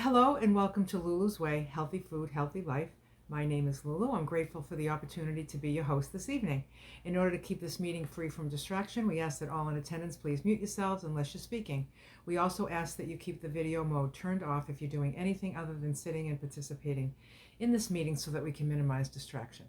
Hello and welcome to Lulu's Way, Healthy Food, Healthy Life. My name is Lulu. I'm grateful for the opportunity to be your host this evening. In order to keep this meeting free from distraction, we ask that all in attendance please mute yourselves unless you're speaking. We also ask that you keep the video mode turned off if you're doing anything other than sitting and participating in this meeting so that we can minimize distraction.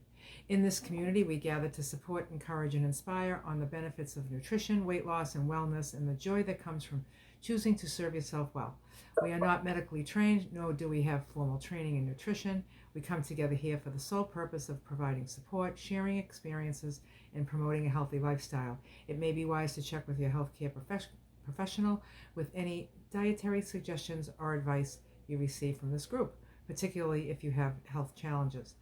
In this community, we gather to support, encourage, and inspire on the benefits of nutrition, weight loss, and wellness, and the joy that comes from choosing to serve yourself well. We are not medically trained, nor do we have formal training in nutrition. We come together here for the sole purpose of providing support, sharing experiences, and promoting a healthy lifestyle. It may be wise to check with your healthcare professional with any dietary suggestions or advice you receive from this group, particularly if you have health challenges.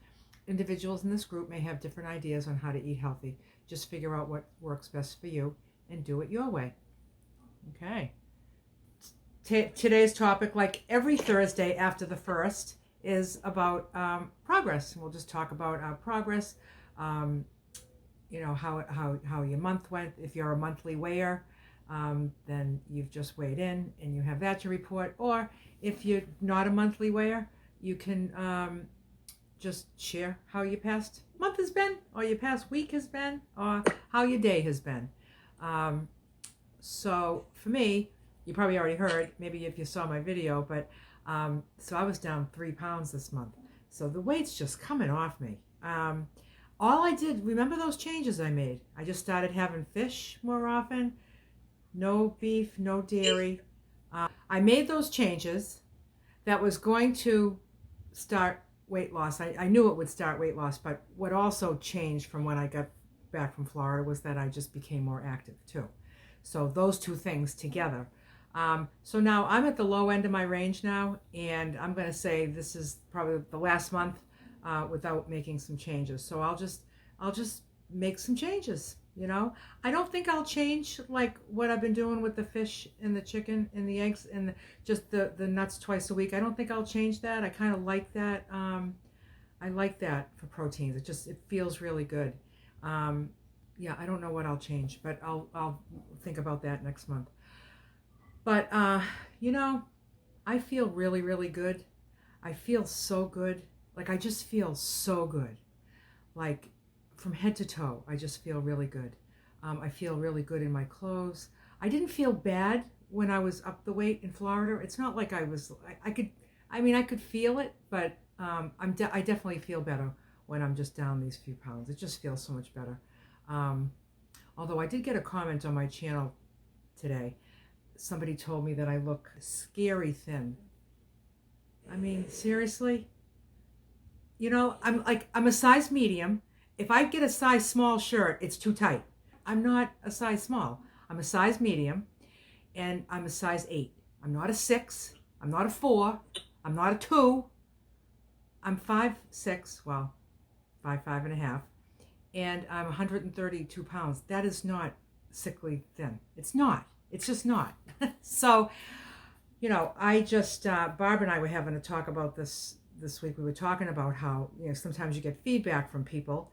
Individuals in this group may have different ideas on how to eat healthy. Just figure out what works best for you and do it your way. Okay. Today's topic, like every Thursday after the 1st, is about progress. We'll just talk about our progress, how your month went. If you're a monthly weigher, then you've just weighed in and you have that to report. Or if you're not a monthly weigher, you can just share how your past month has been, or your past week has been, or how your day has been. So for me, you probably already heard, maybe if you saw my video, but so I was down 3 pounds this month. So the weight's just coming off me. All I did, remember those changes I made? I just started having fish more often, no beef, no dairy. I made those changes that was going to start weight loss. I knew it would start weight loss, but what also changed from when I got back from Florida was that I just became more active too. So those two things together. So now I'm at the low end of my range now, and I'm going to say this is probably the last month without making some changes. So I'll just make some changes. I don't think I'll change like what I've been doing with the fish and the chicken and the eggs and just the nuts twice a week. I don't think I'll change that. I kind of like that. I like that for proteins. It feels really good. Yeah, I don't know what I'll change, but I'll think about that next month. But, I feel really, really good. I feel so good. Like, I just feel so good. Like, from head to toe, I just feel really good. I feel really good in my clothes. I didn't feel bad when I was up the weight in Florida. It's not like I could feel it, but I definitely feel better when I'm just down these few pounds. It just feels so much better. Although I did get a comment on my channel today. Somebody told me that I look scary thin. I mean, seriously? I'm a size medium. If I get a size small shirt, it's too tight. I'm not a size small. I'm a size medium, and I'm a size 8. I'm not a 6. I'm not a 4. I'm not a 2. I'm 5'6", well, 5'5.5", and I'm 132 pounds. That is not sickly thin. It's not. It's just not. So, I just, Barb and I were having a talk about this week. We were talking about how, sometimes you get feedback from people,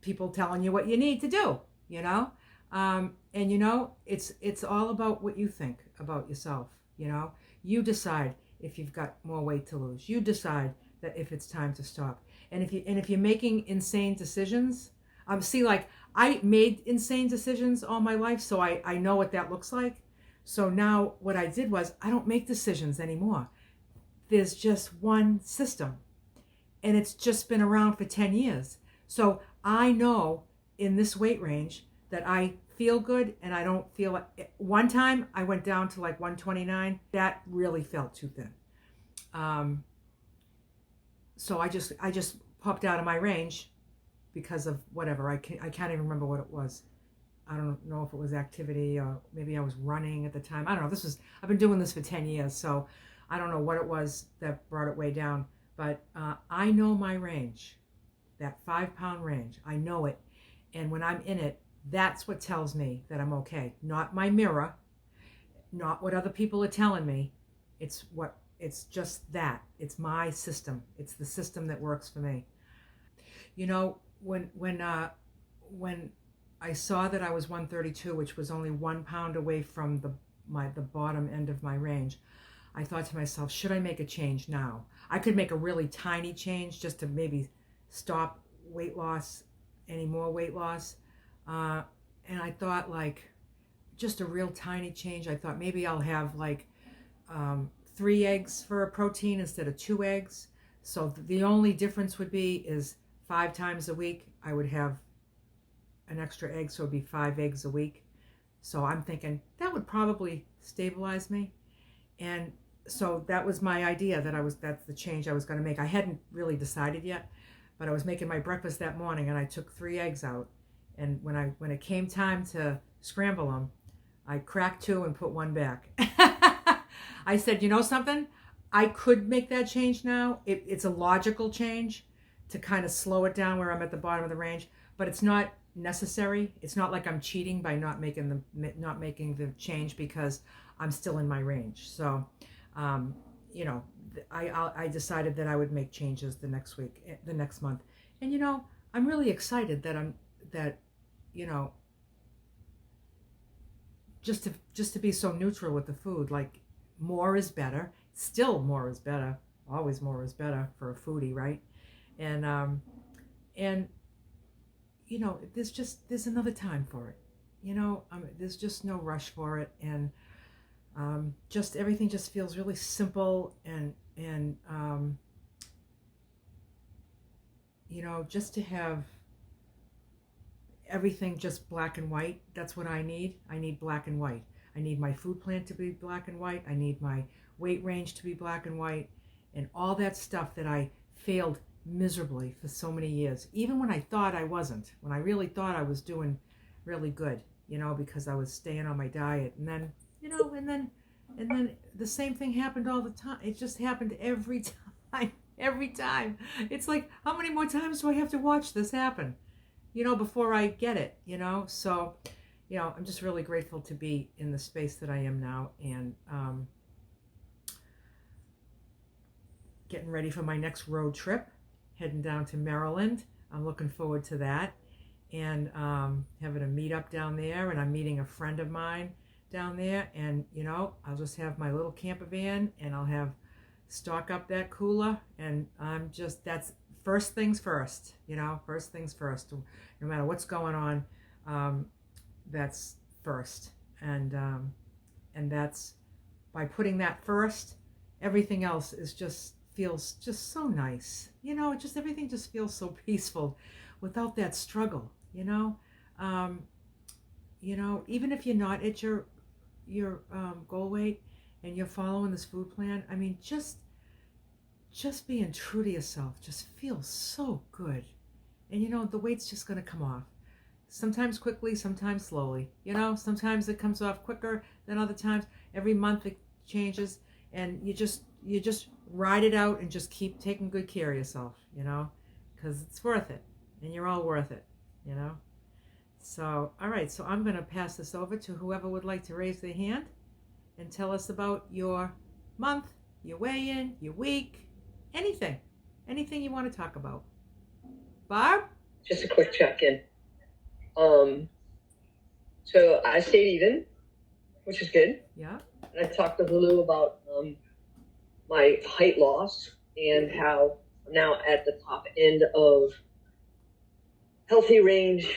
people telling you what you need to do, and, it's all about what you think about yourself, You decide if you've got more weight to lose. You decide that if it's time to stop. And if you're making insane decisions, I made insane decisions all my life, so I know what that looks like. So now what I did was I don't make decisions anymore. There's just one system, and it's just been around for 10 years. So I know in this weight range that I feel good, and I don't feel it. One time I went down to like 129. That really felt too thin. So I just popped out of my range because of whatever. I can't even remember what it was. I don't know if it was activity or maybe I was running at the time. I don't know. I've been doing this for 10 years, so I don't know what it was that brought it way down. But I know my range, that 5-pound range. I know it. And when I'm in it, that's what tells me that I'm okay. Not my mirror, not what other people are telling me. It's just that. It's my system. It's the system that works for me. When I saw that I was 132, which was only 1 pound away from the bottom end of my range, I thought to myself, should I make a change now? I could make a really tiny change just to maybe stop weight loss, any more weight loss. And I thought, like, just a real tiny change. I thought maybe I'll have like 3 eggs for a protein instead of 2 eggs. So the only difference would be is 5 times a week I would have an extra egg, so it'd be 5 eggs a week. So I'm thinking that would probably stabilize me. And so that was my idea, that's the change I was going to make. I hadn't really decided yet, but I was making my breakfast that morning and I took 3 eggs out. And when it came time to scramble them, I cracked 2 and put 1 back. I said, you know something? I could make that change now. It's a logical change to kind of slow it down where I'm at the bottom of the range, but it's not necessary. It's not like I'm cheating by not making the change because I'm still in my range. So, you know, I decided that I would make changes the next month, and you know, I'm really excited that you know, just to be so neutral with the food. Like, more is better. Still, more is better. Always more is better for a foodie, right? And you know, there's another time for it. You know, there's just no rush for it, and just everything just feels really simple, and you know, just to have everything just black and white. That's what I need. I need black and white. I need my food plan to be black and white. I need my weight range to be black and white, and all that stuff that I failed miserably for so many years, even when I thought I wasn't, when I really thought I was doing really good, you know, because I was staying on my diet. And then, you know, and then the same thing happened all the time. It just happened every time. It's like, how many more times do I have to watch this happen, you know, before I get it, you know? So, you know, I'm just really grateful to be in the space that I am now, and getting ready for my next road trip, heading down to Maryland. I'm looking forward to that, and having a meetup down there, and I'm meeting a friend of mine down there, and you know, I'll just have my little camper van, and I'll stock up that cooler, and that's first things first, you know, first things first. No matter what's going on, that's first, and that's, by putting that first, everything else feels just so nice, you know. Just everything just feels so peaceful without that struggle, you know. You know, even if you're not at your goal weight and you're following this food plan, I mean, just being true to yourself just feels so good. And you know, the weight's just going to come off, sometimes quickly, sometimes slowly, you know. Sometimes it comes off quicker than other times. Every month it changes, and you just ride it out and just keep taking good care of yourself, you know, because it's worth it, and you're all worth it, you know. So, all right, so I'm going to pass this over to whoever would like to raise their hand and tell us about your month, your weigh-in, your week, anything you want to talk about. Barb? Just a quick check-in. So I stayed even, which is good. Yeah. And I talked to Lulu about my height loss and how I'm now at the top end of healthy range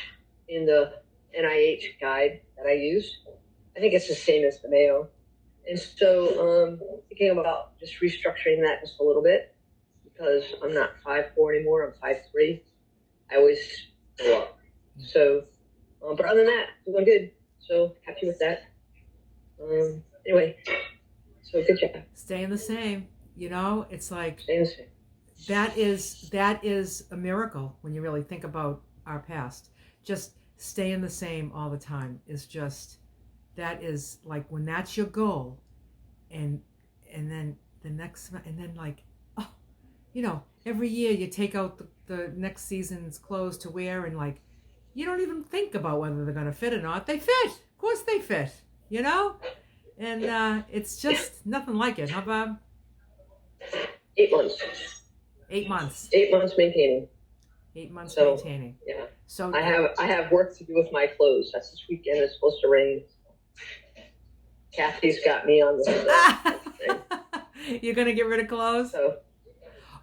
in the NIH guide that I use. I think it's the same as the Mayo. And so thinking about just restructuring that just a little bit, because I'm not 5'4" anymore, I'm 5'3". I always go up. So, but other than that, doing good. So happy with that. Anyway, so good job. Staying the same. You know, it's like, staying the same. That is a miracle when you really think about our past. Just staying the same all the time is just, that is like, when that's your goal, and then the next, and then like, oh, you know, every year you take out the next season's clothes to wear, and like, you don't even think about whether they're going to fit or not. They fit. Of course they fit, you know? And it's just nothing like it, huh, Bob? 8 months. 8 months. 8 months maintaining. 8 months So, maintaining. Yeah. So I have work to do with my clothes. That's this weekend. It's supposed to rain. Kathy's got me on this. You're gonna get rid of clothes? So,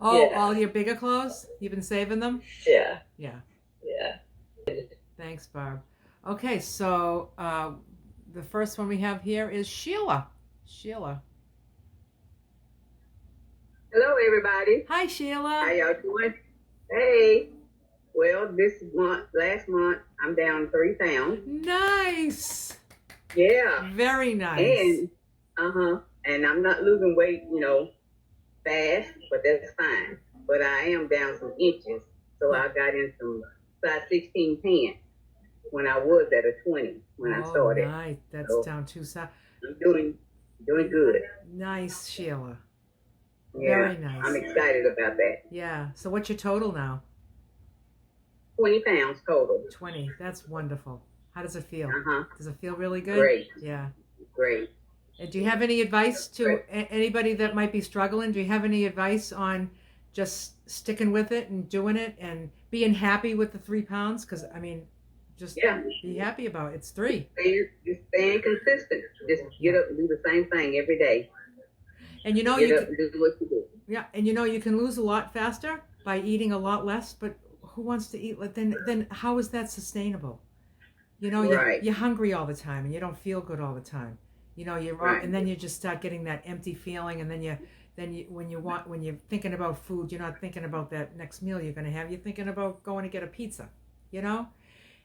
Oh, yeah. all your bigger clothes? You've been saving them? Yeah. Yeah. Yeah. Thanks, Barb. Okay, so the first one we have here is Sheila. Sheila. Hello, everybody. Hi, How Sheila. y'all doing? Hey. Well, last month, I'm down 3 pounds. Nice. Yeah. Very nice. And I'm not losing weight, fast, but that's fine. But I am down some inches, so I got in some size 16 pants when I was at a 20 when I started. Nice. That's So, down 2 size. I'm doing good. Nice, Sheila. Yeah. Very nice. I'm excited about that. Yeah. So what's your total now? 20 pounds total. 20. That's wonderful. How does it feel? Does it feel really good? Great. Yeah. Great. And do you have any advice to anybody that might be struggling? Do you have any advice on just sticking with it and doing it and being happy with the 3 pounds? Because, I mean, just be happy about it. It's 3. Just staying consistent. Just get up and do the same thing every day. And you know, get up and do what you do. Yeah, and you know, you can lose a lot faster by eating a lot less, but who wants to eat? Then how is that sustainable? You know, you're hungry all the time and you don't feel good all the time. You know, and then you just start getting that empty feeling, and then when you're thinking about food, you're not thinking about that next meal you're going to have. You're thinking about going to get a pizza, you know?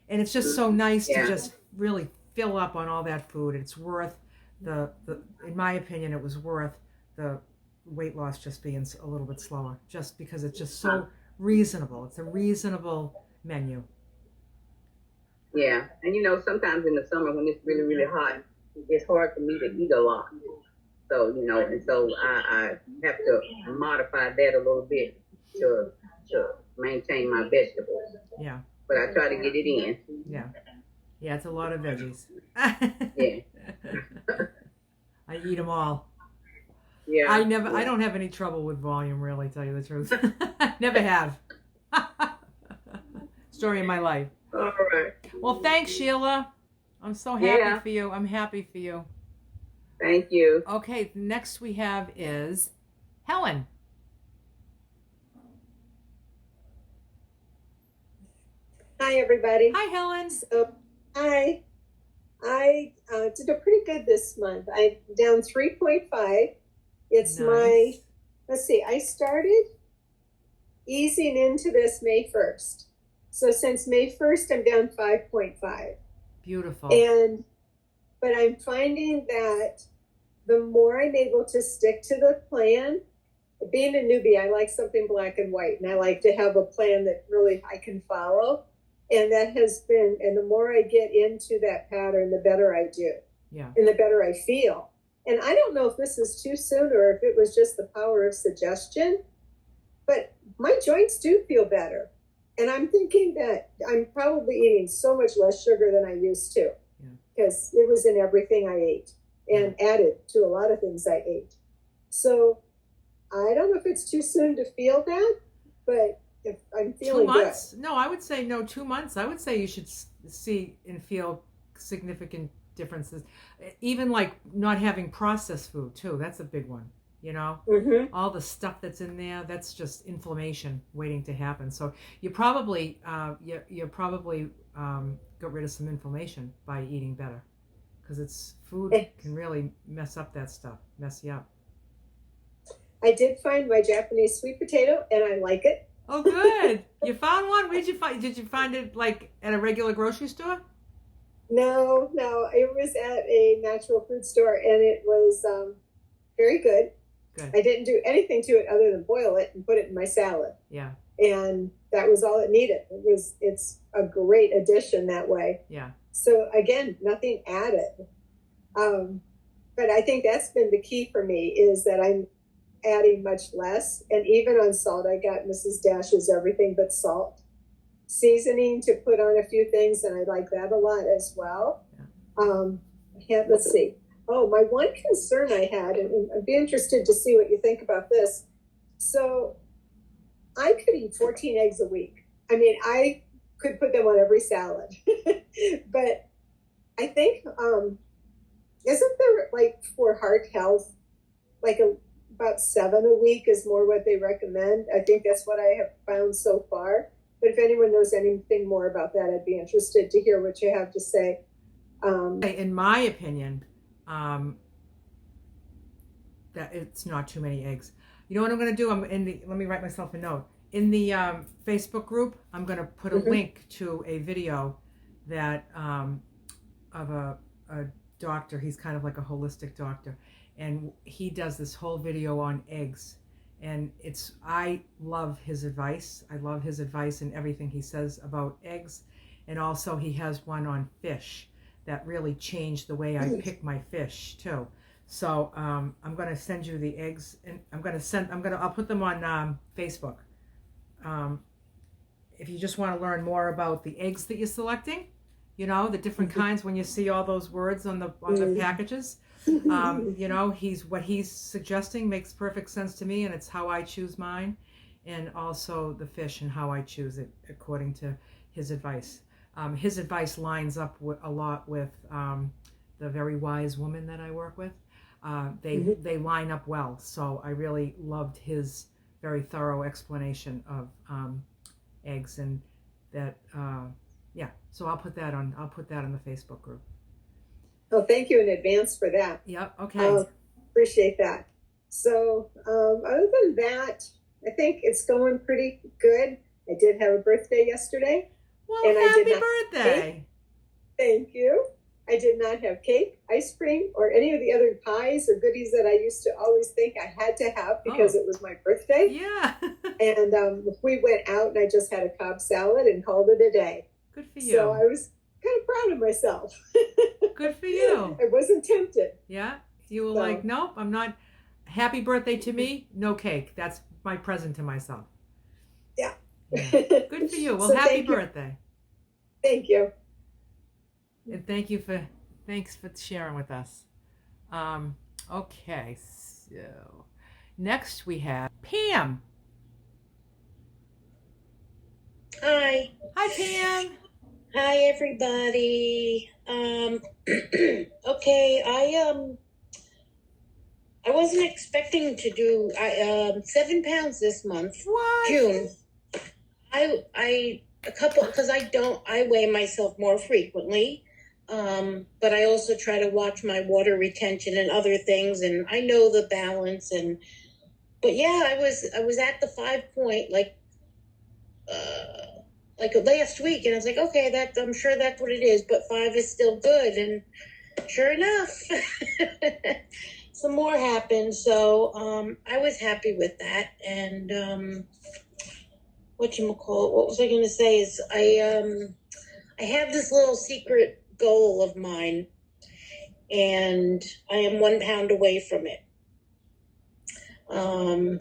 And it's just so nice to just really fill up on all that food. It's worth in my opinion, it was worth the weight loss just being a little bit slower, just because it's just so reasonable. It's a reasonable menu. Yeah, and sometimes in the summer when it's really, really hot, it's hard for me to eat a lot. So, and so I have to modify that a little bit to maintain my vegetables. Yeah. But I try to get it in. Yeah. Yeah, it's a lot of veggies. Yeah. I eat them all. Yeah. I don't have any trouble with volume, really, tell you the truth. Never have. Story of my life. All right. Well, thanks, Sheila. I'm so happy for you. I'm happy for you. Thank you. Okay, next we have is Helen. Hi, everybody. Hi, Helen. So, hi. I did a pretty good this month. I'm down 3.5. It's nice. let's see, I started easing into this May 1st. So since May 1st, I'm down 5.5. Beautiful. But I'm finding that the more I'm able to stick to the plan, being a newbie, I like something black and white, and I like to have a plan that really I can follow. And that has been, and the more I get into that pattern, the better I do. Yeah. And the better I feel. And I don't know if this is too soon or if it was just the power of suggestion, but my joints do feel better. And I'm thinking that I'm probably eating so much less sugar than I used to, because it was in everything I ate and added to a lot of things I ate. So I don't know if it's too soon to feel that, but if I'm feeling 2 months? good. No, I would say 2 months. I would say you should see and feel significant differences. Even like not having processed food too. That's a big one. Mm-hmm. All the stuff that's in there, that's just inflammation waiting to happen. So you probably got rid of some inflammation by eating better, because food can really mess up that stuff, mess you up. I did find my Japanese sweet potato, and I like it. Oh, good. You found one? Where'd you find? Did you find it like at a regular grocery store? No, it was at a natural food store, and it was very good. Good. I didn't do anything to it other than boil it and put it in my salad. Yeah. And that was all it needed. It's a great addition that way. Yeah. So again, nothing added. But I think that's been the key for me, is that I'm adding much less. And even on salt, I got Mrs. Dash's everything but salt seasoning to put on a few things, and I like that a lot as well. Yeah. Let's see. Oh, my one concern I had, and I'd be interested to see what you think about this. So I could eat 14 eggs a week. I mean, I could put them on every salad. But I think isn't there like for heart health, like about 7 a week is more what they recommend? I think that's what I have found so far. But if anyone knows anything more about that, I'd be interested to hear what you have to say. In my opinion, that it's not too many eggs. You know what I'm going to do? Let me write myself a note. In the Facebook group, I'm going to put a link to a video that of a doctor. He's kind of like a holistic doctor, and he does this whole video on eggs. And I love his advice. I love his advice and everything he says about eggs. And also he has one on fish that really changed the way I pick my fish too. So I'm going to send you the eggs, and I'll put them on Facebook. If you just want to learn more about the eggs that you're selecting, you know, the different kinds, when you see all those words on the packages, you know, what he's suggesting makes perfect sense to me, and it's how I choose mine, and also the fish and how I choose it according to his advice. His advice lines up a lot with the very wise woman that I work with. They line up well, so I really loved his very thorough explanation of eggs, and that yeah. So I'll put that on the Facebook group. Oh, thank you in advance for that. Yep. Okay. Appreciate that. So other than that, I think it's going pretty good. I did have a birthday yesterday. Well, and happy birthday! Thank you. I did not have cake, ice cream, or any of the other pies or goodies that I used to always think I had to have because it was my birthday. Yeah. And we went out and I just had a Cobb salad and called it a day. Good for you. So I was kind of proud of myself. Good for you. I wasn't tempted. Yeah. You were like, nope, I'm not. Happy birthday to me. No cake. That's my present to myself. Yeah. Good for you. Well, so happy birthday. Thank you. And thanks for sharing with us. Okay, so next we have Pam. Hi. Hi, Pam. Hi, everybody. Okay, I wasn't expecting to do 7 pounds this month. What? June. Because I weigh myself more frequently. But I also try to watch my water retention and other things, and I know the balance. But yeah, I was at the 5 point like last week, and I was like, okay, I'm sure that's what it is. But 5 is still good, and sure enough, some more happened. So I was happy with that, and what was I going to say? Is I have this little secret goal of mine, and I am 1 pound away from it.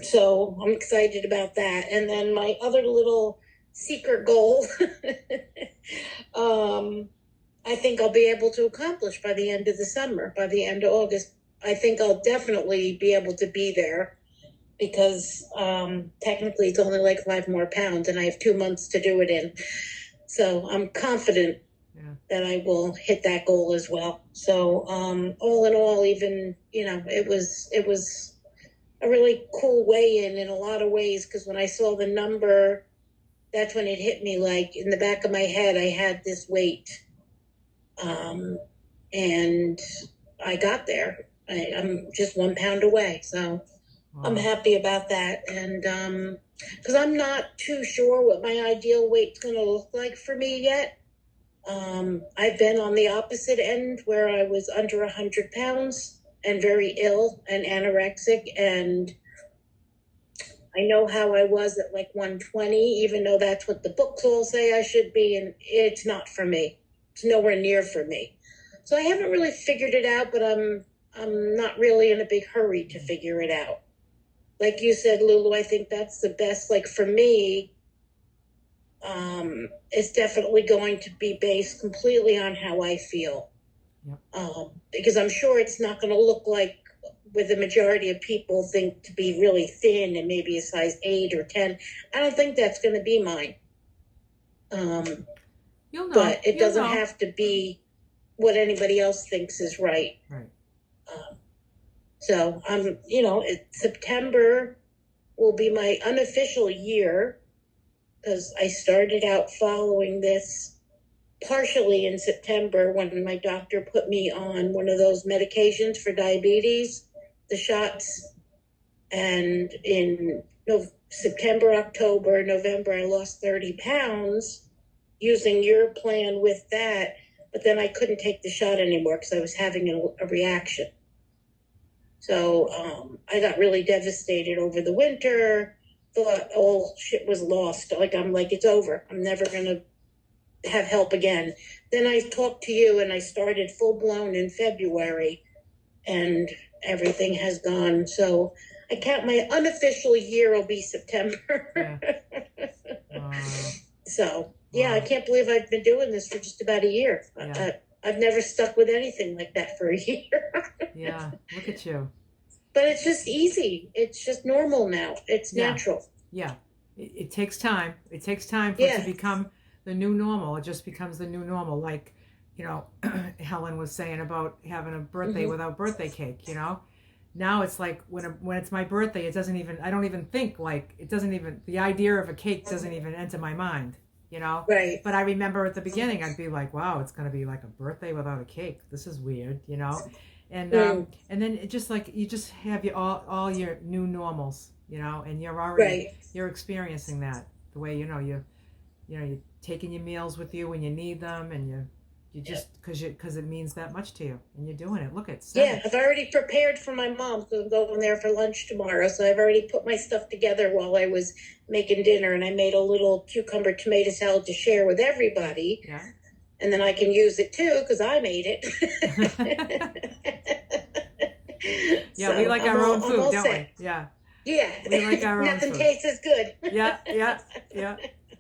So I'm excited about that. And then my other little secret goal, I think I'll be able to accomplish by the end of the summer, by the end of August. I think I'll definitely be able to be there because technically it's only like 5 more pounds and I have 2 months to do it in. So I'm confident that I will hit that goal as well. So all in all, even, it was a really cool weigh-in a lot of ways, because when I saw the number, that's when it hit me, like in the back of my head, I had this weight. And I got there. I'm just 1 pound away. So I'm happy about that. And because I'm not too sure what my ideal weight's going to look like for me yet. I've been on the opposite end where I was under 100 pounds and very ill and anorexic. And I know how I was at like 120, even though that's what the books all say I should be. And it's not for me. It's nowhere near for me. So I haven't really figured it out, but I'm not really in a big hurry to figure it out. Like you said, Lulu, I think that's the best. Like for me, it's definitely going to be based completely on how I feel. Yep. Because I'm sure it's not going to look like where the majority of people think to be really thin and maybe a size 8 or 10. I don't think that's going to be mine. You'll know. But it doesn't have to be what anybody else thinks is right. Right. So I'm, September will be my unofficial year because I started out following this partially in September when my doctor put me on one of those medications for diabetes, the shots. And in September, October, November, I lost 30 pounds using your plan with that. But then I couldn't take the shot anymore because I was having a reaction. So I got really devastated over the winter, thought all shit was lost. I'm like, it's over. I'm never going to have help again. Then I talked to you and I started full blown in February and everything has gone. So I count my unofficial year will be September. Yeah. So, yeah, I can't believe I've been doing this for just about a year. Yeah. I've never stuck with anything like that for a year. Yeah, look at you. But it's just easy. It's just normal now. It's natural. Yeah. It takes time. It takes time for it to become the new normal. It just becomes the new normal. Like, Helen was saying about having a birthday without birthday cake, Now it's like when it's my birthday, I don't even think the idea of a cake doesn't even enter my mind, Right. But I remember at the beginning, I'd be like, wow, it's going to be like a birthday without a cake. This is weird, And then it just like, you just have all your new normals, and you're already, you're experiencing that the way, you're taking your meals with you when you need them, and you just because it means that much to you, and you're doing it. Look at 7. Yeah, I've already prepared for my mom because I'm going there for lunch tomorrow. So I've already put my stuff together while I was making dinner, and I made a little cucumber tomato salad to share with everybody. Yeah. And then I can use it too because I made it. Yeah, so we like our own food, don't we? Yeah. Yeah. We like our own Nothing food. tastes as good. Yeah.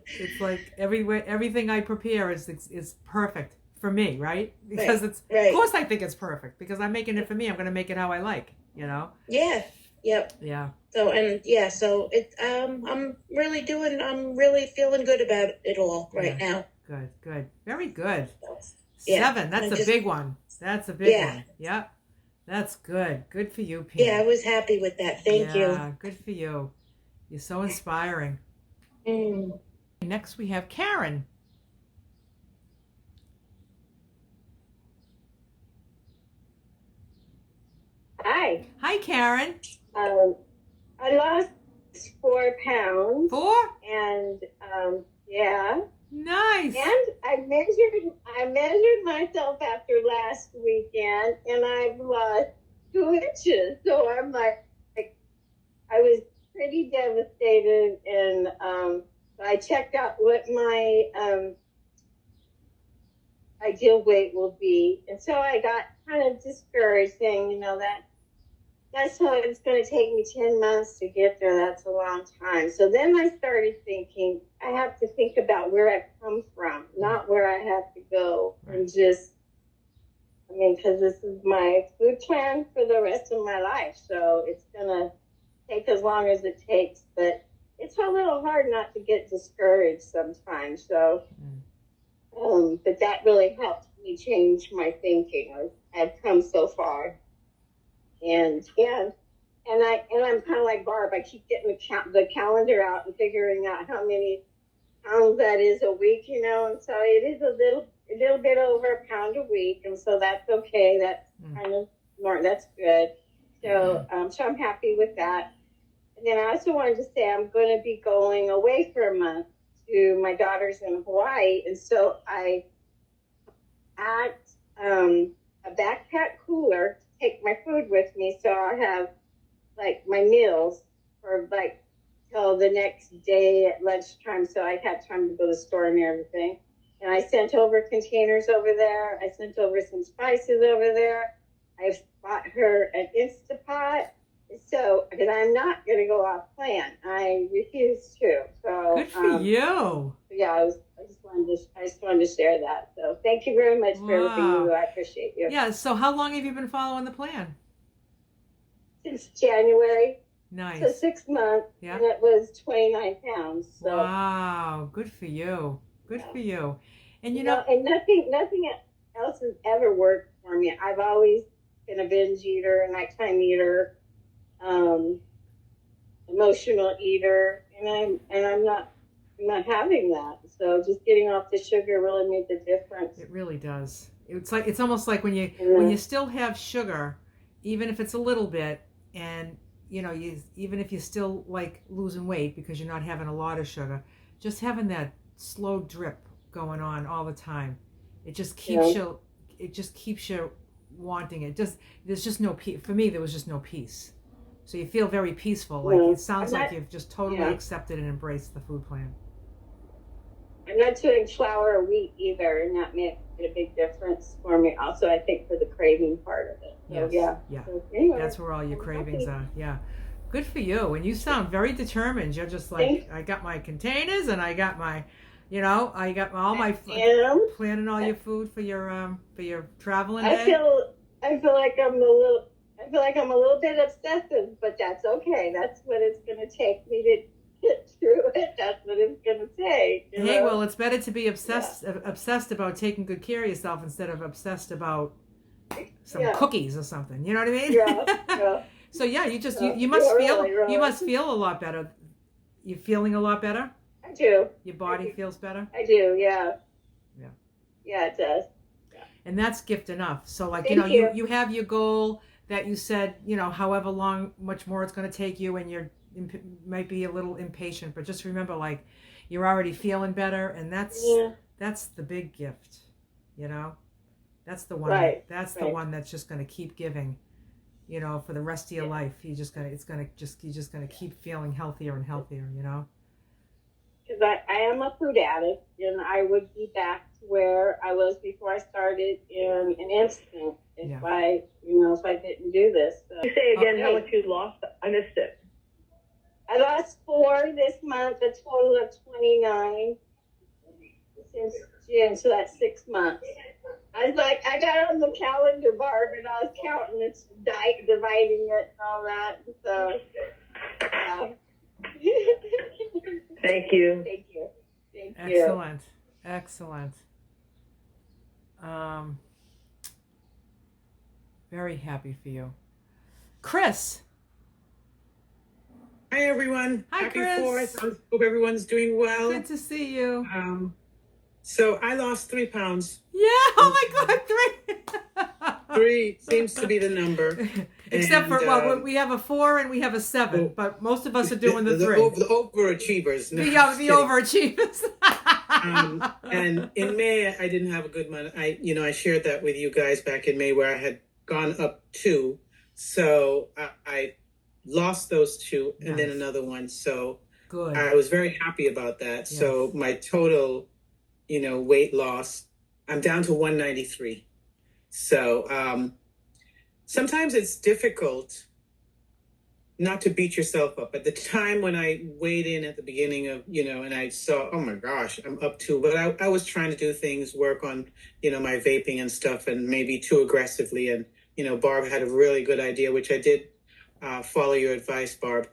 It's like everything I prepare is perfect for me, right? Because of course I think it's perfect because I'm making it for me. I'm going to make it how I like, Yeah. Yep. Yeah. So so it I'm really feeling good about it all right now. Good. Very good. Yeah. 7. That's a big one. That's a big one. Yeah. That's good. Good for you, Pam. Yeah, I was happy with that. Thank you. Yeah, good for you. You're so inspiring. Next we have Karen. Hi. Hi, Karen. I lost 4 pounds. 4? And yeah. Nice. And I measured myself after last weekend, and I've lost 2 inches. So I'm like I was pretty devastated, and I checked out what my ideal weight will be, and so I got kind of discouraged, saying, that's how it's going to take me 10 months to get there. That's a long time. So then I started thinking, I have to think about where I've come from, not where I have to go. And because this is my food plan for the rest of my life. So it's going to take as long as it takes. But it's a little hard not to get discouraged sometimes. So, but that really helped me change my thinking. I've come so far. And I'm kind of like Barb. I keep getting the calendar out and figuring out how many pounds that is a week, and so it is a little bit over a pound a week, and so that's okay. That's kind of more. That's good. So so I'm happy with that. And then I also wanted to say I'm going to be going away for a month to my daughter's in Hawaii, and so I got a backpack cooler. Take my food with me, so I have like my meals for like till the next day at lunchtime, so I had time to go to the store and everything. And I sent over containers over there. I sent over some spices over there. I bought her an Instapot. So, because I'm not going to go off plan, I refuse to. So good for you. Yeah, I just wanted to share that. So thank you very much for everything you do. I appreciate you. Yeah. So how long have you been following the plan? Since January. Nice. So 6 months. Yeah. And it was 29 pounds. So. Wow. Good for you. Good for you. And and nothing else has ever worked for me. I've always been a binge eater, a nighttime eater, emotional eater, and I'm not having that. So just getting off the sugar really made the difference. It really does. It's almost like when you still have sugar, even if it's a little bit, and even if you still like losing weight because you're not having a lot of sugar, just having that slow drip going on all the time, it just keeps you wanting it. There's just no peace. For me, there was just no peace. So you feel very peaceful. Like it sounds like you've just totally accepted and embraced the food plan. I'm not doing flour or wheat either, and that made a big difference for me. Also, I think for the craving part of it. So, Yeah. So, anyway, that's where all your cravings are. Yeah. Good for you. And you sound very determined. You're just like, I got my containers and I got my, I got all my planning all your food for your traveling day. I feel like I'm a little bit obsessive, but that's okay. That's what it's going to take me to get through it. That's what it's going to take. Hey, well, it's better to be obsessed about taking good care of yourself instead of obsessed about some cookies or something. You know what I mean? Yeah. So you must feel a lot better. You feeling a lot better? I do. Your body feels better? I do, yeah. Yeah. Yeah, it does. Yeah. And that's gift enough. So like, Thank you. you have your goal that you said, however much more it's going to take you, and you're might be a little impatient, but just remember, like, you're already feeling better, and that's the big gift, that's the one. Right. That's the one that's just going to keep giving, for the rest of your life. You're just going to keep feeling healthier and healthier, Because I am a food addict, and I would be back to where I was before I started in an instant if I didn't do this. So. Can you say again how much you lost? I missed it. I lost 4 this month, a total of 29 since June, so that's 6 months. I got it on the calendar, Barb, and I was counting it, dividing it and all that. So, Thank you. Thank you. Thank you. Excellent. Very happy for you. Chris. Hi, everyone. Hi, Happy Chris. 4th. Hope everyone's doing well. Good to see you. So I lost 3 pounds. Yeah. Oh my God. 3. 3 seems to be the number. Except for, we have a 4 and we have a 7, but most of us are doing the 3. The overachievers. No, the overachievers. And in May, I didn't have a good month. I shared that with you guys back in May, where I had gone up 2. So I lost those 2 and then another one. So good. I was very happy about that. Yes. So my total, weight loss, I'm down to 193. So sometimes it's difficult not to beat yourself up. At the time when I weighed in at the beginning of, and I saw, oh my gosh, I'm up 2. But I was trying to do things, work on, my vaping and stuff, and maybe too aggressively. And, Barb had a really good idea, which I did follow your advice, Barb.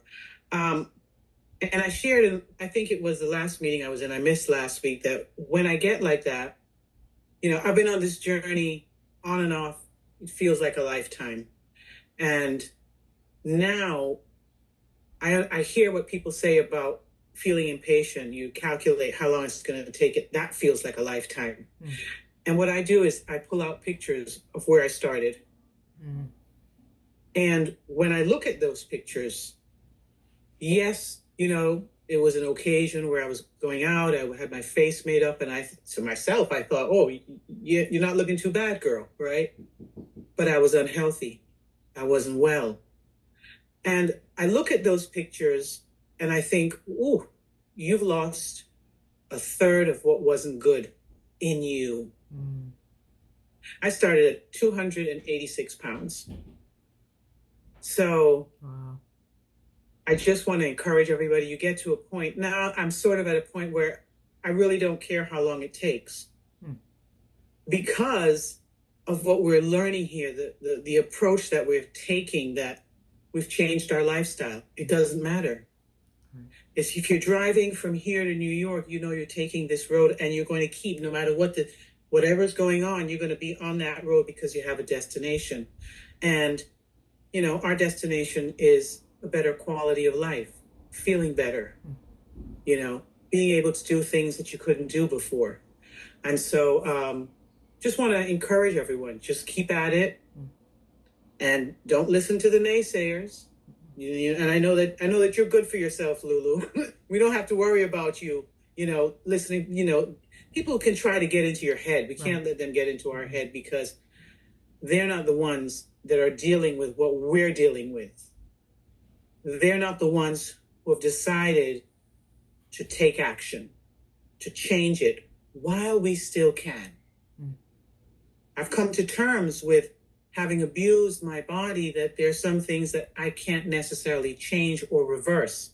And I shared, in, I think it was the last meeting I was in, I missed last week, that when I get like that, I've been on this journey on and off. It feels like a lifetime. And now I hear what people say about feeling impatient. You calculate how long it's going to take it. That feels like a lifetime. Mm. And what I do is I pull out pictures of where I started. Mm. And when I look at those pictures, yes, it was an occasion where I was going out. I had my face made up, and to myself, I thought, oh, you're not looking too bad, girl, right? But I was unhealthy. I wasn't well. And I look at those pictures and I think, ooh, you've lost a third of what wasn't good in you. Mm. I started at 286 pounds. So wow. I just want to encourage everybody, you get to a point, now I'm sort of at a point where I really don't care how long it takes. Because of what we're learning here, the approach that we're taking, that we've changed our lifestyle. It doesn't matter. It's if you're driving from here to New York, you're taking this road, and you're going to keep, no matter whatever's going on, you're going to be on that road because you have a destination. And, our destination is a better quality of life, feeling better, being able to do things that you couldn't do before. And so just want to encourage everyone, just keep at it and don't listen to the naysayers. And I know that you're good for yourself, Lulu. We don't have to worry about you, listening, people can try to get into your head. We can't let them get into our head because they're not the ones that are dealing with what we're dealing with. They're not the ones who have decided to take action, to change it while we still can. I've come to terms with having abused my body that there's some things that I can't necessarily change or reverse,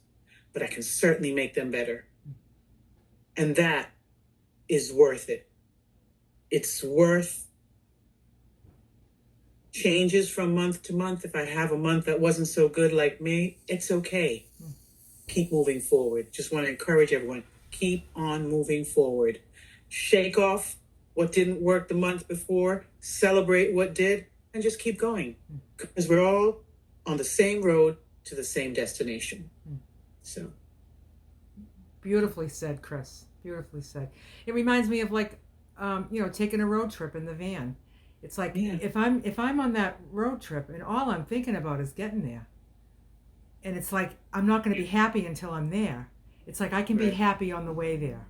but I can certainly make them better. And that is worth it. It's worth changes from month to month. If I have a month that wasn't so good like me, it's okay. Keep moving forward. Just want to encourage everyone, keep on moving forward. Shake off what didn't work the month before, celebrate what did, and just keep going. Because we're all on the same road to the same destination. So. Beautifully said, Chris. Beautifully said. It reminds me of taking a road trip in the van. It's like if I'm on that road trip and all I'm thinking about is getting there, and it's like I'm not going to be happy until I'm there. It's like I can be happy on the way there,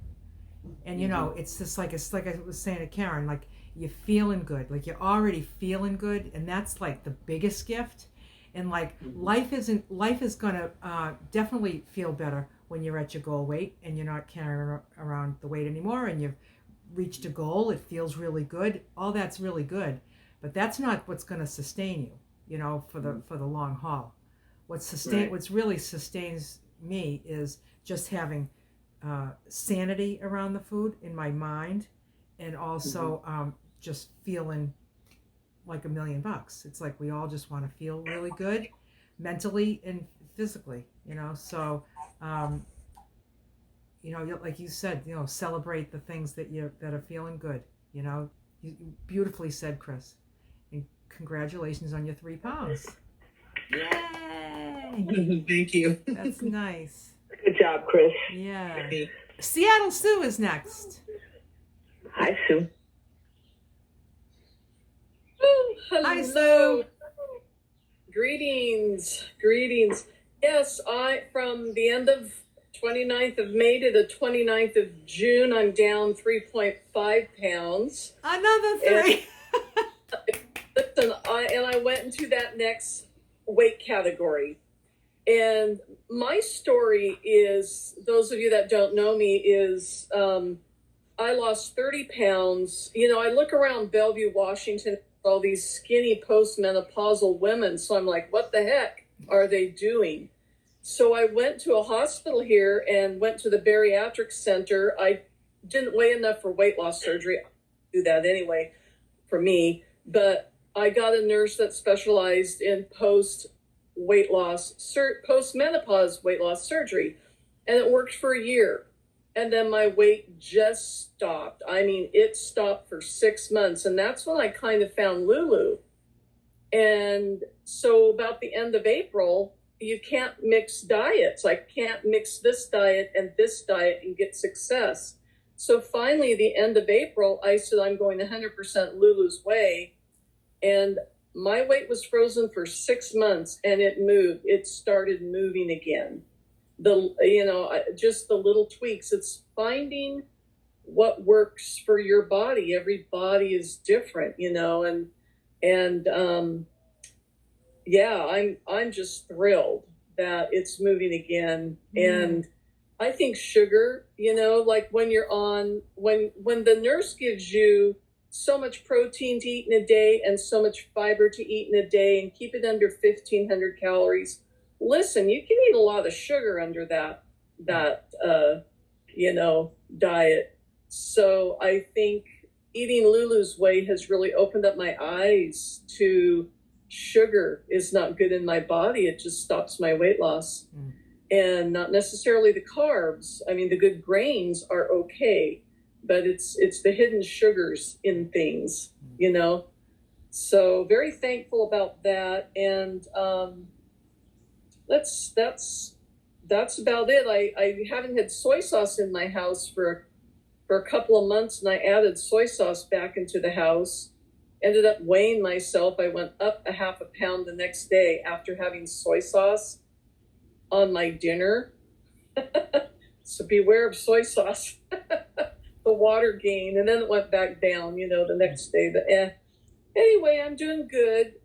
and it's just like I was saying to Karen, like you're feeling good, like you're already feeling good, and that's like the biggest gift. And like life is gonna definitely feel better when you're at your goal weight and you're not carrying around the weight anymore, and you've reached a goal. It feels really good. All that's really good, but that's not what's going to sustain you, for the long haul. What's really sustains me is just having sanity around the food in my mind, and also just feeling like $1 million. It's like we all just want to feel really good, mentally and physically. So. Like you said, celebrate the things that are feeling good. You beautifully said, Chris. And congratulations on your 3 pounds. Yay! Thank you. That's nice. Good job, Chris. Yeah. Seattle Sue is next. Hi, Sue. Hello. Hi, Sue. Greetings. Yes, from the end of 29th of May to the 29th of June, I'm down 3.5 pounds. Another 3. Listen, I went into that next weight category. And my story is, those of you that don't know me, is I lost 30 pounds. I look around Bellevue, Washington, all these skinny postmenopausal women. So I'm like, what the heck are they doing? So I went to a hospital here and went to the bariatric center. I didn't weigh enough for weight loss surgery. I do that anyway for me. But I got a nurse that specialized in postmenopause weight loss surgery. And it worked for a year. And then my weight just stopped. I mean, it stopped for 6 months. And that's when I kind of found Lulu. And so about the end of April, you can't mix diets. I can't mix this diet and get success. So finally, the end of April, I said, I'm going 100% Lulu's way. And my weight was frozen for 6 months and it moved. It started moving again. Just the little tweaks. It's finding what works for your body. Every body is different, I'm just thrilled that it's moving again. And I think sugar, like when you're when the nurse gives you so much protein to eat in a day and so much fiber to eat in a day and keep it under 1,500 calories. Listen, you can eat a lot of sugar under that diet. So I think eating Lulu's way has really opened up my eyes to sugar is not good in my body. It just stops my weight loss. And not necessarily the carbs. I mean, the good grains are okay, but it's the hidden sugars in things, So very thankful about that. And that's about it. I haven't had soy sauce in my house for a couple of months, and I added soy sauce back into the house. Ended up weighing myself. I went up a half a pound the next day after having soy sauce on my dinner. So beware of soy sauce, the water gain, and then it went back down, the next day. But anyway, I'm doing good.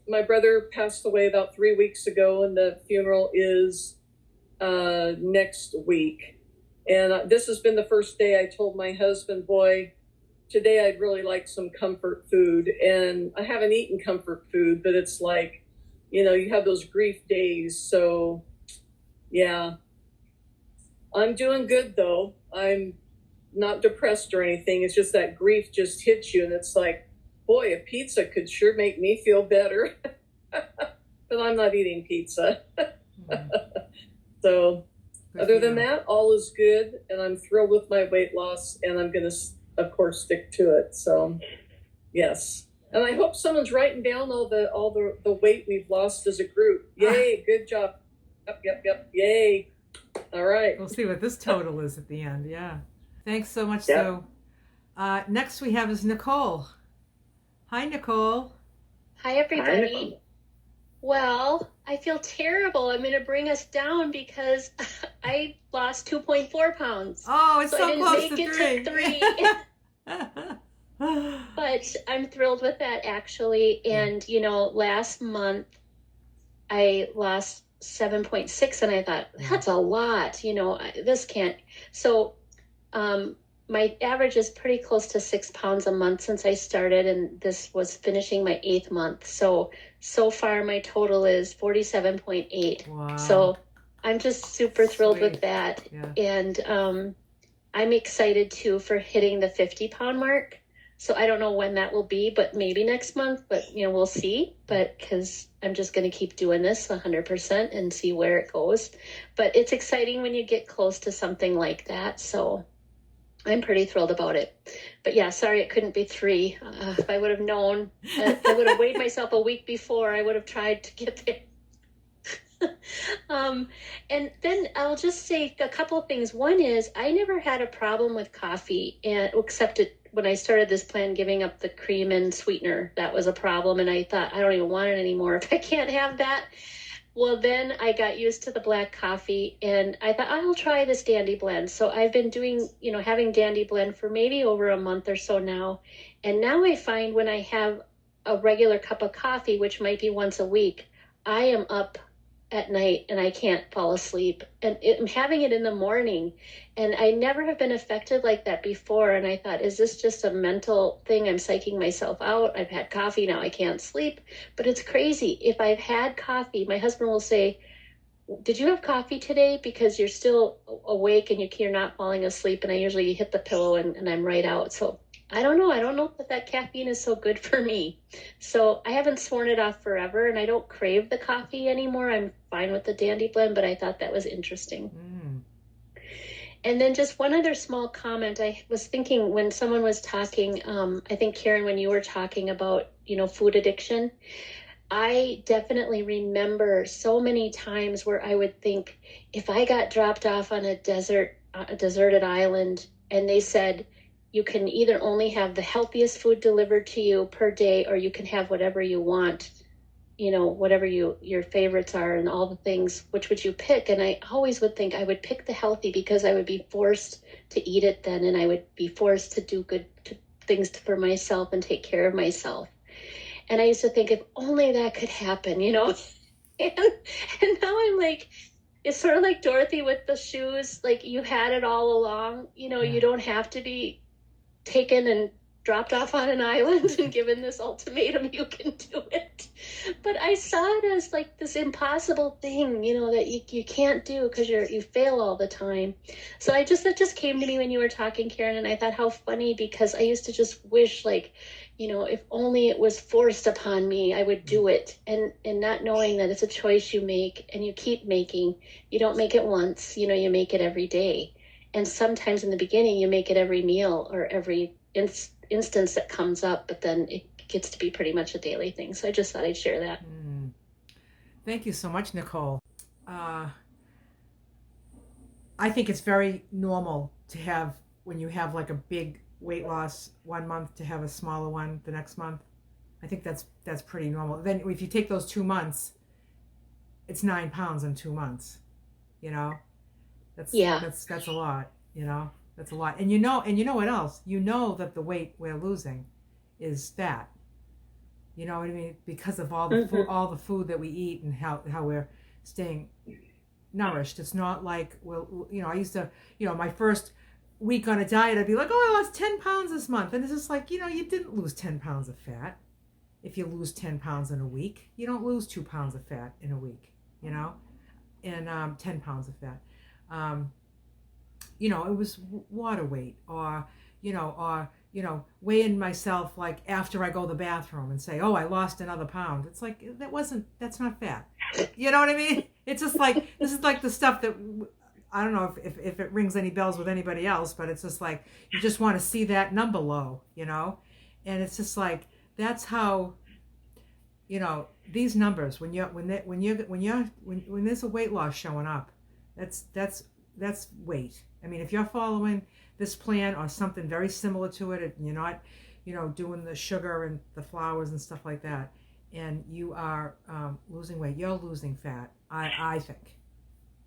My brother passed away about 3 weeks ago, and the funeral is next week. And this has been the first day I told my husband, boy, today I'd really like some comfort food. And I haven't eaten comfort food, but it's like, you have those grief days. So yeah, I'm doing good though. I'm not depressed or anything. It's just that grief just hits you, and it's like, boy, a pizza could sure make me feel better. But I'm not eating pizza. So other than that, all is good, and I'm thrilled with my weight loss, and I'm going to, of course, stick to it. So yes. And I hope someone's writing down all the weight we've lost as a group. Yay, good job. Yep. Yay. All right. We'll see what this total is at the end. Yeah. Thanks so much. Yep. So next we have is Nicole. Hi, Nicole. Hi, everybody. Well, I feel terrible. I'm going to bring us down because I lost 2.4 pounds. Oh, it's so I didn't close make to it to 3. But I'm thrilled with that, actually. And, last month I lost 7.6, and I thought, that's a lot. This can't. So my average is pretty close to 6 pounds a month since I started, and this was finishing my 8th month. So far my total is 47.8. Wow. So I'm just super thrilled with that. Yeah. And I'm excited too for hitting the 50-pound mark. So I don't know when that will be, but maybe next month, but we'll see. But because I'm just going to keep doing this 100% and see where it goes. But it's exciting when you get close to something like that. So I'm pretty thrilled about it. But yeah, sorry it couldn't be 3. If I would have known, I would have weighed myself a week before. I would have tried to get there. And then I'll just say a couple of things. One is I never had a problem with coffee, except when I started this plan, giving up the cream and sweetener. That was a problem, and I thought, I don't even want it anymore if I can't have that. Well, then I got used to the black coffee, and I thought, I'll try this Dandy Blend. So I've been doing, having Dandy Blend for maybe over a month or so now. And now I find when I have a regular cup of coffee, which might be once a week, I am up at night and I can't fall asleep. And I'm having it in the morning, and I never have been affected like that before. And I thought, is this just a mental thing? I'm psyching myself out. I've had coffee, now I can't sleep. But it's crazy. If I've had coffee, my husband will say, did you have coffee today? Because you're still awake and you're not falling asleep. And I usually hit the pillow and I'm right out. So I don't know that caffeine is so good for me. So I haven't sworn it off forever, and I don't crave the coffee anymore. I'm fine with the Dandy Blend, but I thought that was interesting. And then just one other small comment. I was thinking when someone was talking, I think, Karen, when you were talking about, food addiction, I definitely remember so many times where I would think, if I got dropped off on a deserted island, and they said, you can either only have the healthiest food delivered to you per day, or you can have whatever you want, whatever your favorites are and all the things, which would you pick? And I always would think I would pick the healthy because I would be forced to eat it then, and I would be forced to do good things for myself and take care of myself. And I used to think, if only that could happen, and now I'm like, it's sort of like Dorothy with the shoes, like you had it all along, You don't have to be taken and dropped off on an island and given this ultimatum, you can do it. But I saw it as like this impossible thing, that you can't do because you fail all the time. So that just came to me when you were talking, Karen, and I thought how funny, because I used to just wish, like, if only it was forced upon me, I would do it. And not knowing that it's a choice you make and you keep making. You don't make it once, you make it every day. And sometimes in the beginning, you make it every meal or every instance that comes up, but then gets to be pretty much a daily thing. So I just thought I'd share that. Thank you so much, Nicole. I think it's very normal to have, when you have like a big weight loss one month, to have a smaller one the next month. I think that's pretty normal. Then if you take those 2 months, it's 9 pounds in 2 months. You know, that's a lot. You know, that's a lot. And you know what else? You know that the weight we're losing is fat. You know what I mean? Because of all the food that we eat and how we're staying nourished. It's not like, well, you know, I used to, you know, my first week on a diet, I'd be like, oh, I lost 10 pounds this month. And it's just like, you know, you didn't lose 10 pounds of fat. If you lose 10 pounds in a week, you don't lose 2 pounds of fat in a week, you know, and 10 pounds of fat. You know, it was water weight, or weighing myself like after I go to the bathroom and say, oh, I lost another pound. It's like, that's not fat. You know what I mean? It's just like, this is like the stuff that, I don't know if it rings any bells with anybody else, but it's just like, you just want to see that number low, you know? And it's just like, that's how, you know, these numbers, when there's a weight loss showing up, that's weight. I mean, if you're following this plan or something very similar to it, and you're not, you know, doing the sugar and the flours and stuff like that, and you are losing weight, you're losing fat, I think,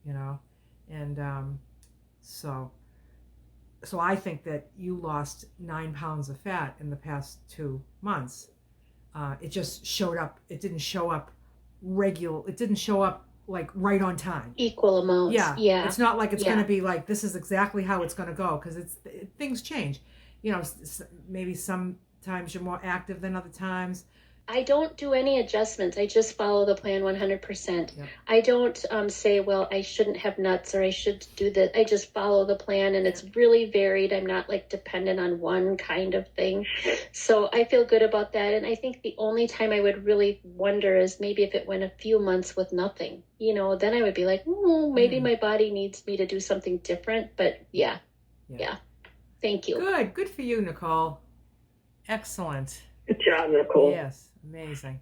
you know. And so I think that you lost 9 pounds of fat in the past 2 months. It just showed up. It didn't show up regular. It didn't show up like right on time. Equal amounts. Yeah. It's not like it's going to be like, this is exactly how it's going to go, because things change. You know, maybe sometimes you're more active than other times. I don't do any adjustments. I just follow the plan 100%. Yep. I don't say, well, I shouldn't have nuts, or I should do that. I just follow the plan, and it's really varied. I'm not like dependent on one kind of thing. So I feel good about that. And I think the only time I would really wonder is maybe if it went a few months with nothing, you know, then I would be like, maybe my body needs me to do something different. But yeah. Thank you. Good for you, Nicole. Excellent. Good job, Nicole. Yes. Amazing.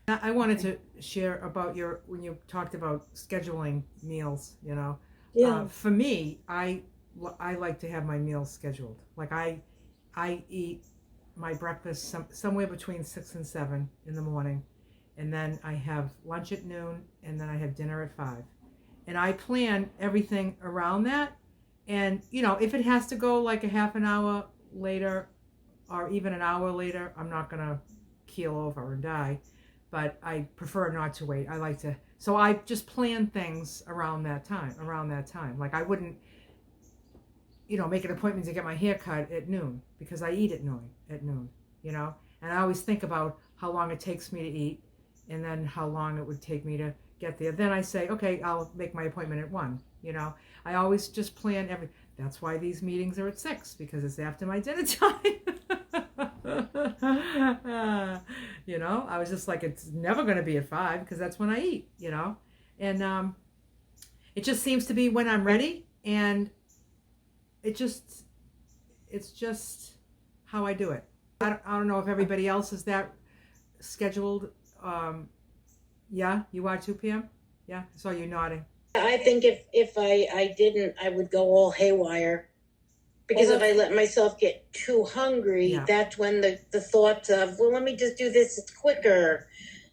I wanted to share about when you talked about scheduling meals, you know. Yeah. For me, I like to have my meals scheduled. Like I eat my breakfast somewhere between 6 and 7 in the morning, and then I have lunch at noon, and then I have dinner at 5. And I plan everything around that. And, you know, if it has to go like a half an hour later or even an hour later, I'm not going to keel over and die, but I prefer not to wait. So I just plan things around that time. Like I wouldn't, you know, make an appointment to get my hair cut at noon, because I eat at noon, you know, and I always think about how long it takes me to eat, and then how long it would take me to get there. Then I say, okay, I'll make my appointment at 1, you know. I always just plan that's why these meetings are at 6, because it's after my dinner time. You know, I was just like, it's never going to be at 5, because that's when I eat, you know. And it just seems to be when I'm ready, and it's just how I do it. I don't know if everybody else is that scheduled. Yeah, you are 2 p.m.? Yeah, I saw you nodding. I think if I didn't, I would go all haywire. Because if I let myself get too hungry, that's when the thoughts of, well, let me just do this, it's quicker.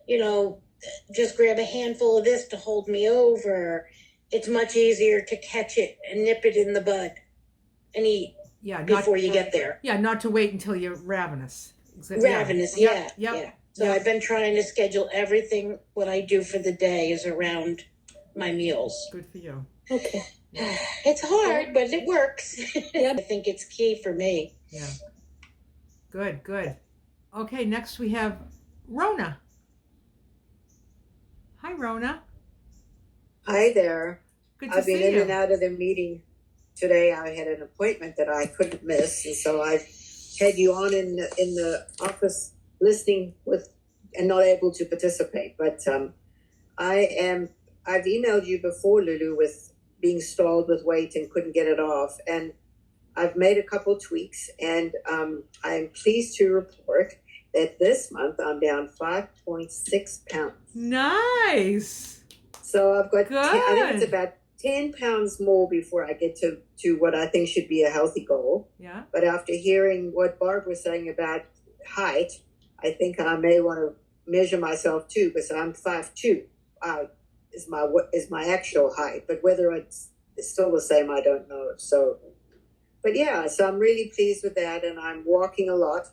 You know, just grab a handful of this to hold me over. It's much easier to catch it and nip it in the bud and eat before you get there. Yeah, not to wait until you're ravenous. Ravenous, yeah. So I've been trying to schedule everything, what I do for the day is around my meals. Good for you. Okay. It's hard, but it works. I think it's key for me. Yeah. Good. Okay, next we have Rona. Hi, Rona. Hi there. Good to I've see been in you. and out of the meeting today. I had an appointment that I couldn't miss, and so I've had you on in the office listening with and not able to participate. But I've emailed you before, Lulu, with being stalled with weight and couldn't get it off. And I've made a couple tweaks, and I'm pleased to report that this month I'm down 5.6 pounds. Nice. So I've got, I think it's Good. about 10 pounds more before I get to what I think should be a healthy goal. Yeah. But after hearing what Barb was saying about height, I think I may want to measure myself too, because I'm 5'2". Is my actual height, but whether it's still the same, I don't know. So, but yeah, so I'm really pleased with that, and I'm walking a lot.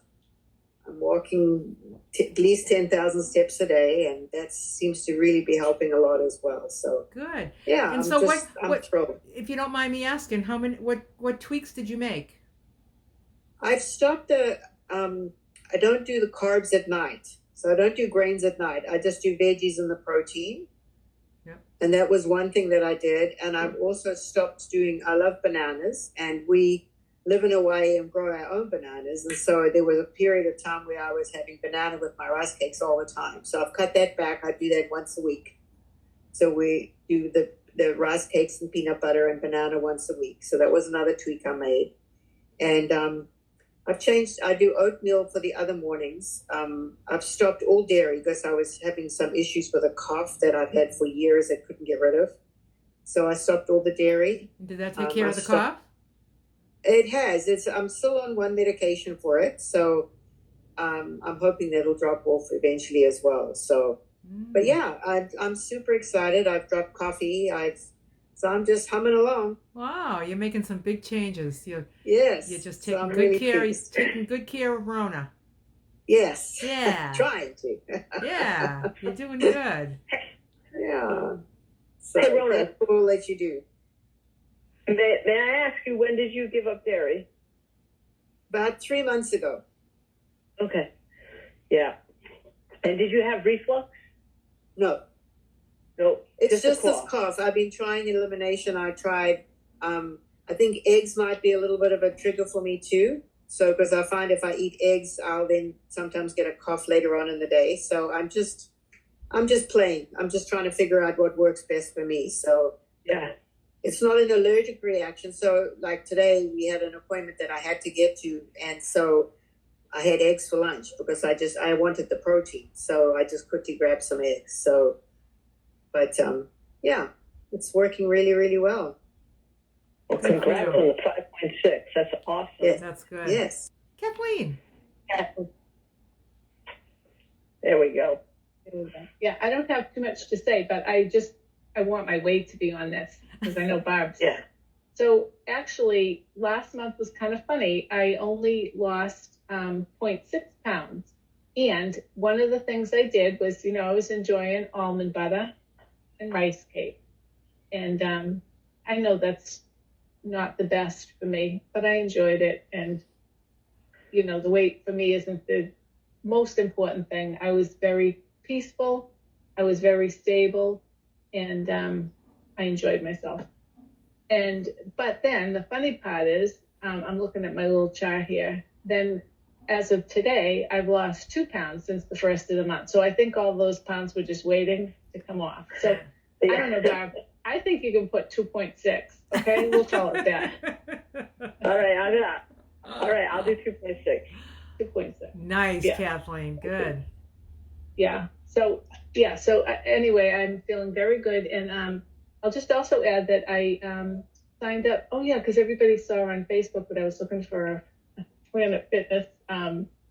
I'm walking at least 10,000 steps a day, and that seems to really be helping a lot as well. So Good. yeah, And I'm so I'm thrilled. if you don't mind me asking, what tweaks did you make? I've stopped I don't do the carbs at night. So I don't do grains at night. I just do veggies and the protein. Yep. And that was one thing that I did. And I've also stopped I love bananas, and we live in Hawaii and grow our own bananas. And so there was a period of time where I was having banana with my rice cakes all the time. So I've cut that back. I do that once a week. So we do the rice cakes and peanut butter and banana once a week. So that was another tweak I made. And I've changed, I do oatmeal for the other mornings. I've stopped all dairy because I was having some issues with a cough that I've had for years that couldn't get rid of. So I stopped all the dairy. Did that take care of the cough? It has. I'm still on one medication for it. So I'm hoping that'll drop off eventually as well. So, but yeah, I'm super excited. I've dropped coffee. So I'm just humming along. Wow, you're making some big changes. Yes. You're just So taking I'm good really care. pleased. Taking good care of Rona. Yes. Yeah. Trying to. Yeah, you're doing good. Yeah. So Hey, Rona. that's what we'll let you do. May I ask you, when did you give up dairy? About 3 months ago. Okay. Yeah. And did you have reflux? No. No. It's just a this cough. I've been trying elimination. I tried, I think eggs might be a little bit of a trigger for me too. So, because I find if I eat eggs, I'll then sometimes get a cough later on in the day. So I'm just playing. I'm just trying to figure out what works best for me. So Yeah. it's not an allergic reaction. So like today we had an appointment that I had to get to. And so I had eggs for lunch because I wanted the protein. So I just quickly grabbed some eggs. So, but yeah, it's working really, really well. Well, Good for congrats you. on the 5.6. That's awesome. Yes. That's good. Yes. Kathleen. There we go. Yeah, I don't have too much to say, but I want my weight to be on this because I know Barb's. Yeah. So actually, last month was kind of funny. I only lost 0.6 pounds. And one of the things I did was, I was enjoying almond butter and rice cake. And I know that's not the best for me, but I enjoyed it. And, the weight for me isn't the most important thing. I was very peaceful. I was very stable. And I enjoyed myself. But then the funny part is, I'm looking at my little chart here. Then as of today, I've lost 2 pounds since the first of the month. So I think all those pounds were just waiting to come off. So I don't know, Barb. I think you can put 2.6. Okay, we'll call it that. All right, I'll do 2.6. 2.6. Nice, Yeah. Kathleen. Good. Yeah. So anyway, I'm feeling very good, and I'll just also add that I signed up. Oh yeah, because everybody saw on Facebook that I was looking for a Planet Fitness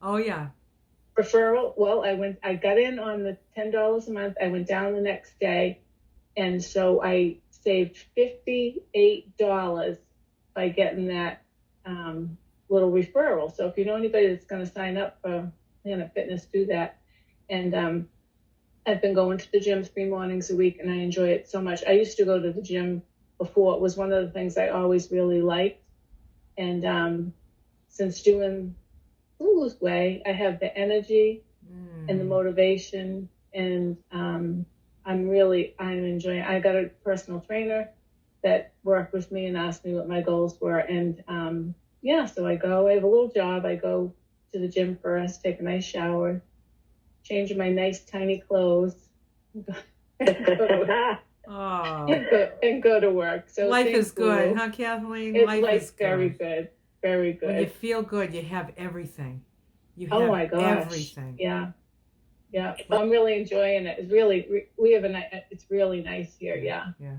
Oh yeah. referral. Well, I got in on the $10 a month. I went down the next day, and so I saved $58 by getting that little referral. So if you know anybody that's going to sign up for Planet Fitness, do that. And I've been going to the gym 3 mornings a week, and I enjoy it so much. I used to go to the gym before. It was one of the things I always really liked. And since doing Lulu's Way, I have the energy and the motivation, and I'm enjoying it. I got a personal trainer that worked with me and asked me what my goals were. And so I have a little job. I go to the gym first, take a nice shower, change my nice tiny clothes, Oh. and go to work. So Life thanks, is good, Lulu. huh, Kathleen? Life Life's is very good. good. Very good. When you feel good, you have everything. You have Oh my gosh. everything. Yeah. Yeah. I'm really enjoying it. It's really, we have it's really nice here. Yeah. Yeah.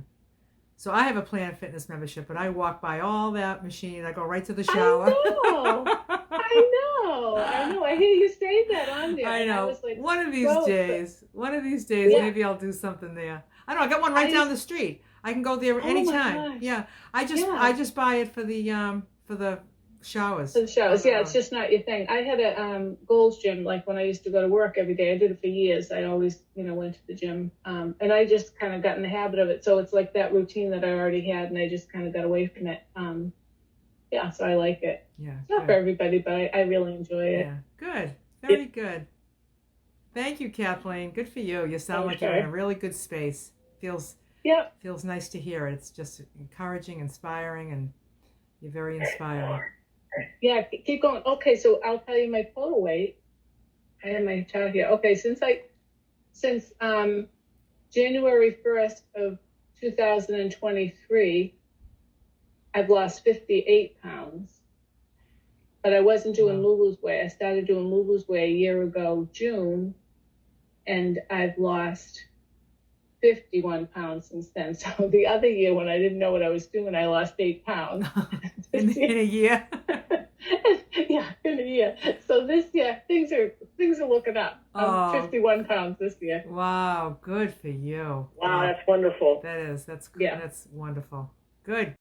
So I have a Planet Fitness membership, but I walk by all that machine. I go right to the shower. I know. I hear you say that on there. I know. I was like, one of these days, Yeah. maybe I'll do something there. I don't know. I got one right down the street. I can go there anytime. gosh. Yeah. I just buy it for the showers. For the showers, yeah, it's just not your thing. I had a Gold's Gym, like when I used to go to work every day. I did it for years. I always, went to the gym, and I just kind of got in the habit of it. So it's like that routine that I already had, and I just kind of got away from it. Yeah, so I like it. Yeah. It's not for everybody, but I really enjoy it. Yeah. Good. Very good. Thank you, Kathleen. Good for you. You sound like you're in a really good space. Feels nice to hear it. It's just encouraging, inspiring, and you're very inspiring. Yeah, keep going. Okay, so I'll tell you my total weight. I have my chart here. Okay, since January 1st of 2023, I've lost 58 pounds. But I wasn't doing Lulu's Way. I started doing Lulu's Way a year ago, June, and I've lost 51 pounds since then. So the other year, when I didn't know what I was doing, I lost 8 pounds. in a year. Yeah, in a year. So this year, things are looking up. I'm 51 pounds this year. Wow, good for you. Wow, that's wonderful. That is. That's Yeah. That's wonderful. Good.